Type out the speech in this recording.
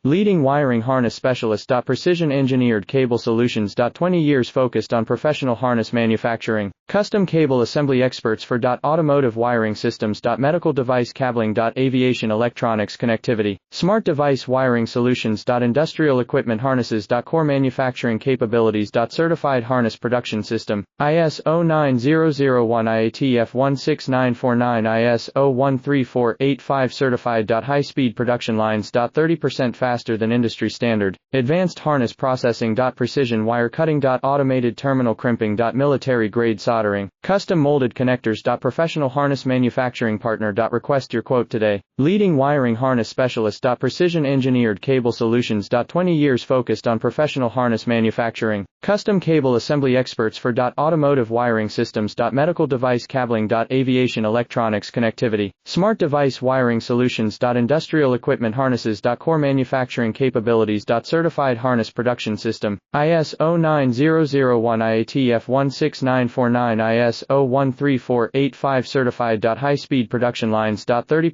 Leading wiring harness specialist. Precision engineered cable solutions. 20 years focused on professional harness manufacturing. Custom cable assembly experts for automotive wiring systems. Medical device cabling. Aviation electronics connectivity. Smart device wiring solutions. Industrial equipment harnesses. Core manufacturing capabilities. Certified harness production system. ISO 9001 IATF 16949 ISO 13485 certified. High speed production lines. 30% faster than industry standard. Advanced harness processing. Precision wire cutting. Automated terminal crimping. Military grade soldering. Custom molded connectors. Professional harness manufacturing partner. Request your quote today. Leading wiring harness specialist. Precision engineered cable solutions. 20 years focused on professional harness manufacturing. Custom cable assembly experts for automotive wiring systems. Medical device cabling. Aviation electronics connectivity. Smart device wiring solutions. Industrial equipment harnesses. Core manufacturing capabilities. Certified harness production system. ISO 9001 IATF 16949 ISO 13485 certified. High speed production lines. 30%